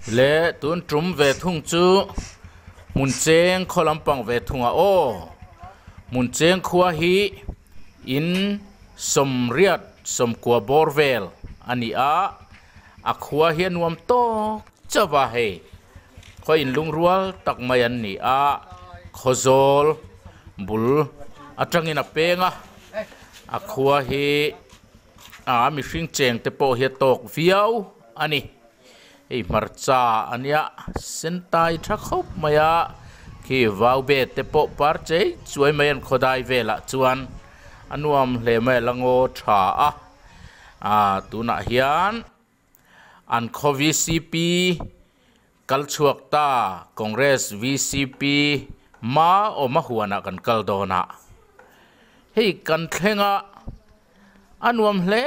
lệ tuôn trúng về thung chú muốn chén khó lắm bằng về thung à ô muốn chén khua hi in som riat som qua borvel ani a khua hian nuam to chawa he kho in lung rual tak mai an ni a khozol bul atangin a penga a khua hi a mi hring cheng te po hi tok viau ani ei marcha ania sentai tha khop maya khi vào be te po par che chuai mai an khodai vela chuan anuam hle mai lango tha a tuna hian an kho VCP kalchuak ta Congress VCP ma o ma huana kan kaldona hei kan thlenga anuam hle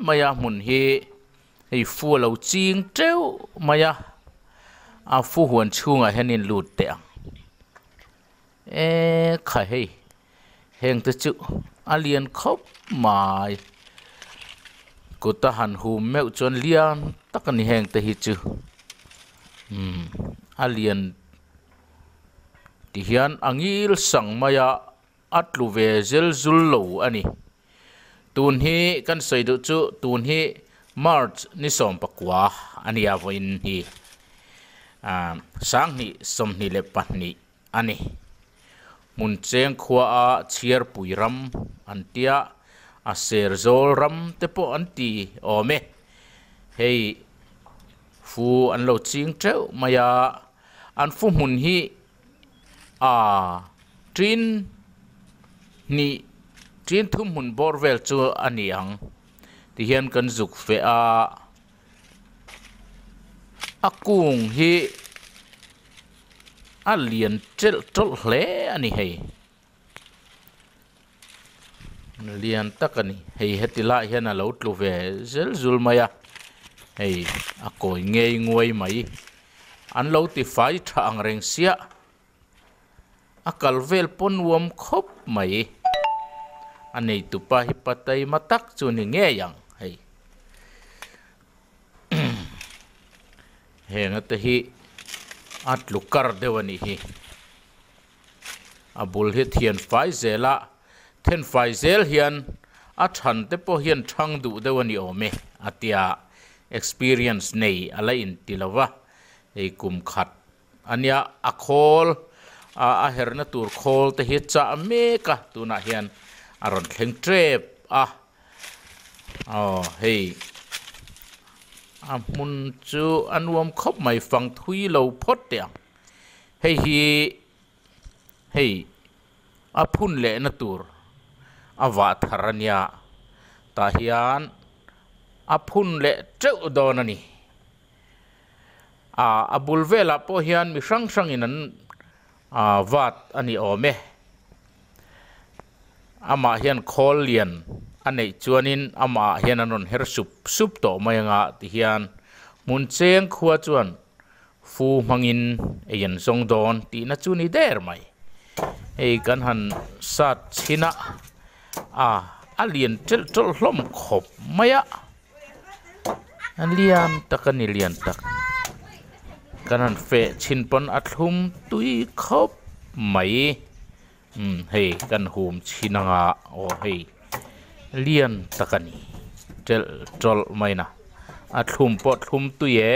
maya mun hi hei fu lo ching treu maya a fu huan chunga henin lut te kha hei heng te chu alien khop mai ko ta han hu meu chon lian takani heng te hi chu alien ti hian angil sang maya atlu ve zel zul lo ani tun hi kan saidu chu tun hi March ni som pakwa ani avoin hi sang ni som ni le pahni ani mun cheng khua a chiar puiram antia a ser zol ram te po anti ome hei fu an lo ching treu maya an fu mun hi trin ni trin thum mun borvel chu aniang ti hian kan zuk fe akung hi alien tel tol hle ani hei lian takani hei hetila hian alo tlu ve zel zul maya hei akoi ngei ngoi mai an lo ti fai tha ang reng sia akal vel pon wom khop mai anei tu pa hi patai matak chu ni nge yang hei henga te hi atlu kar dewani hi abul hi thian fai zela then fai zel hian a than te po hian thang du dewani ome atia experience nei ala in tilawa ei kum khat ania akhol a herna tur khol te hi cha me ka tuna hian aron thleng trep hei mun chu anuam khop mai phang thui lo phot te hei aphun le na tur awa tharania ta hian aphun le treu don ani abul vela po hian mi sang sang in an wat ani ome ama hian khol lian anei chuanin ama hian anon her sup to mayanga ti hian mun cheng khua chuan fu mangin eyan song don ti na chu ni der mai ei kan han sat china alien tel tol hlom khop maya lian takani lian tak kan han fe chin pon athum tui khop mai hei kan hum chinanga hei lian takani tel tol maina athum pot thum tuye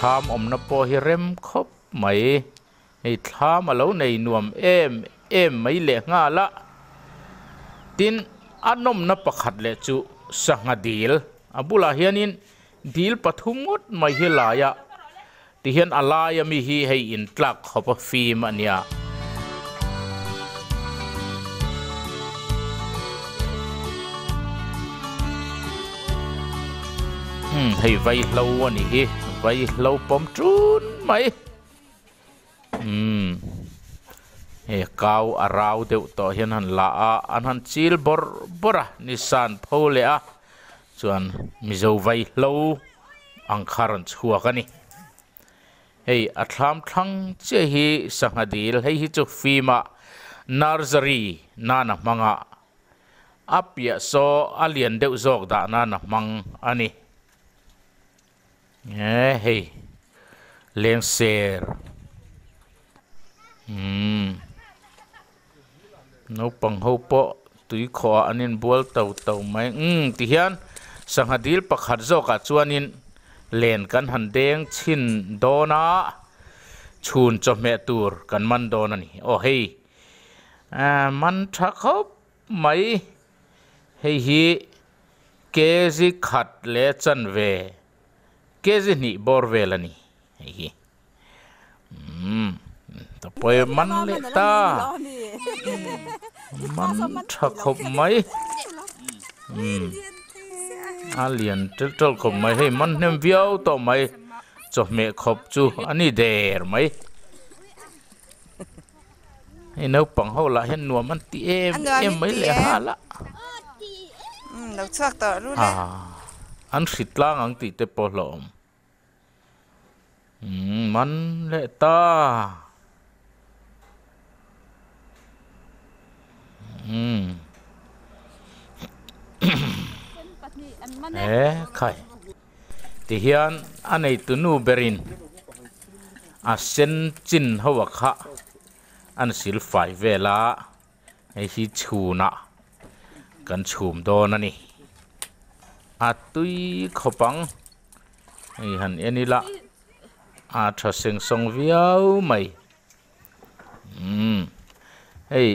tham om na po hi rem khop mấy hay thà mà lâu này nuông em mấy lệ ngà la tin anom na pakhat le chu sanga deal abula hianin deal pathumot mai hilaya ti hian alaya mi hi hei in tlak khopa fim ania hei vai lâu ani hi vai lâu pom trun mai he kau arau deuh to hian han la a an han chil bora nisan phole a chuan mizo vai lo ang kharan chhuak ani hei a thlam thlang che hi sangadil hei hi chu fima nursery nana manga apia so alien deuh zok da nana mang ani hei leng ser no pang ho po tui kho anin bol tau mai ti hian sanghadil pakhat zoka chuanin len kan han deng chin dona chhun chome tur kan man don ani o hei man tha khop mai hei hi kezi khat le chan ve kezi ni bor vel ani hei hi tapoi man le ta man tha khop mai alien tel khop mai hei man nem viau to mai cho me khop chu ani der mai hei nau pang ho la hen nuam an ti em mai le ha la đọc chắc tờ luôn an sit lang ang ti te po lom man le ta khai ti hian anei tunu berin a sen chin hawa kha an sil fai vela ei hi chhuna kan chhum don ani a tui khopang ei han enila a tha seng song viau mai hei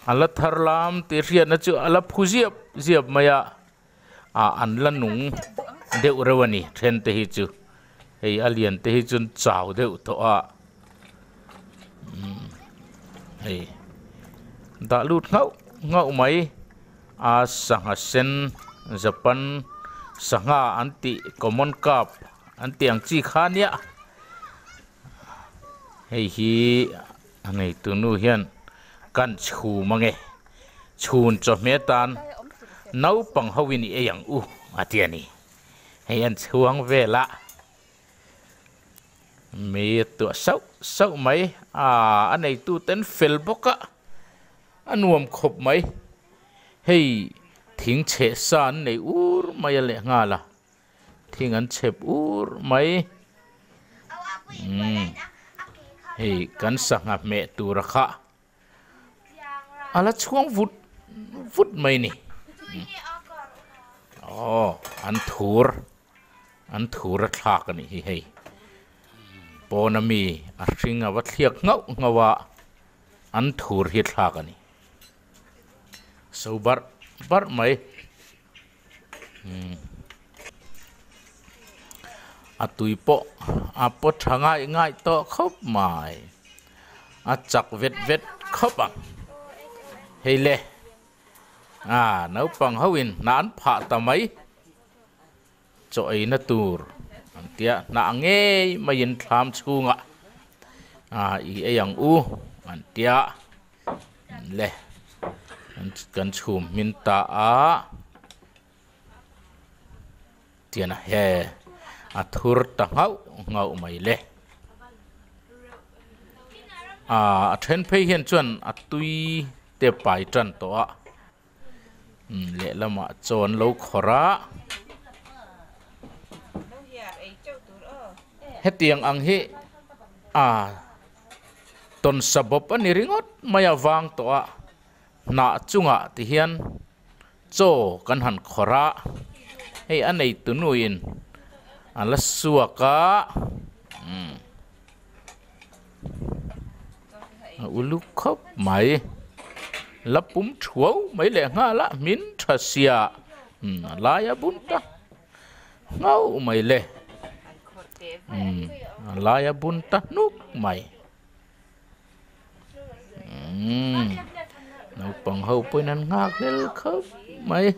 ala tharlam ti rian na chu ala phuziap maya a an la nung deuh rewani then te hi chu hei alien te hi chun chaw deuh to a hei da lut ngau mai a sanga sen japan sanga anti common cup anti ang chi khania hei hi anei tunu hian kan chu mange chun cho me tan nau pang hawini e yang u atiani hei an chuang vela me to sau mai anei tu ten fel boka anuam khop mai hei thing che san nei ur mai le nga la thing an chep ur mai hei kan sanga me tu rakha ala chuang vut mai ni an thur thak ani hi hei ponami a hringa wa thliak ngawa an thur hi thak ani so bar mai a tui po a po ngai to khop mai a chak vet khop a hei le nấu bằng hawin na an pha ta mai cho ấy na tur an tia na nge mai in tham chunga i yang u an tia le an kan chum min ta a tia na he a thur ta ngau mai le a then phei hian chuan a tui te pai tran to a le lama chon lo khora hetiang ang hi ton sabop ani ringot maya wang to a na chunga ti hian cho kan han khora hei anei tunuin ala suaka ulu khop mai lapum thuau mai le nga la min thasia laya bunta ngau mai le laya bunta nuk mai nấu bằng hậu bôi năn ngạc lên khớp mày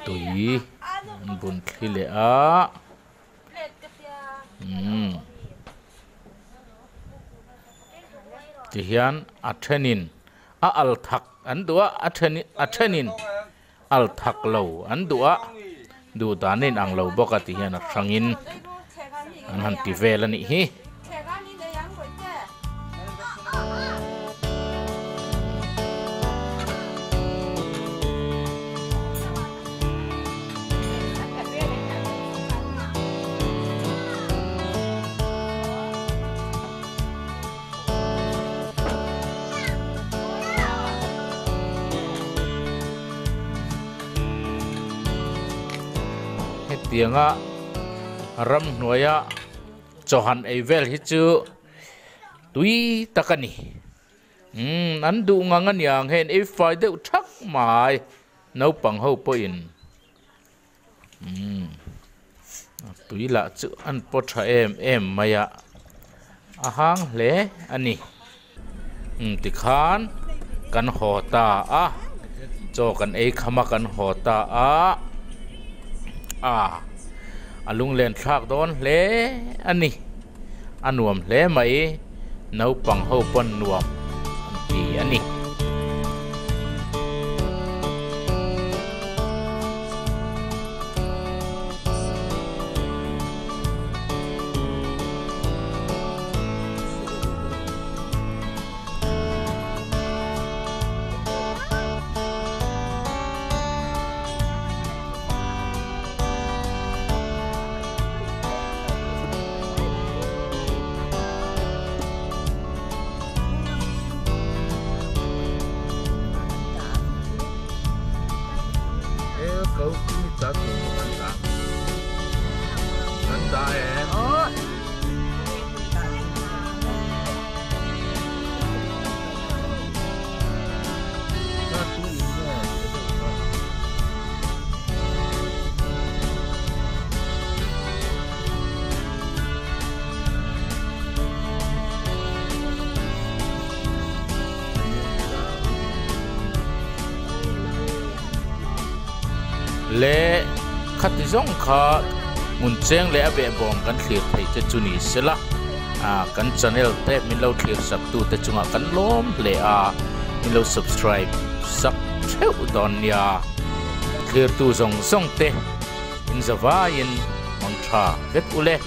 tùy buồn khi lệ á thì hiện athenin al thak ấn đũa athenin al thak lâu ấn đũa đủ ta nên ăn lâu bốc thì hiện sangin anh hắn ti về là nị hi tiếng á ram nuôi á cho hắn ấy về hết chứ tuy ta cái này anh đủ ngang anh yang hen ấy phải đều chắc mày nấu bằng hậu pin tuy là chữ anh bắt cho em mày à hang lẽ anh này thì khan căn hồ ta á cho căn ấy khăm căn hồ ta á lung lên thác đón lẽ anh nè anh nuông lẽ mấy nấu bằng hậu bún nuông thì anh nè lẽ khát giống khát muốn chén lẽ về bom căn thiệt thấy cho chú ní xí la căn channel thế mình lâu thiệt sắp tu tới chúng căn lom lẽ mình lâu subscribe sắp theo đón nhà thiệt tu giống thế in zava in mantra vết ule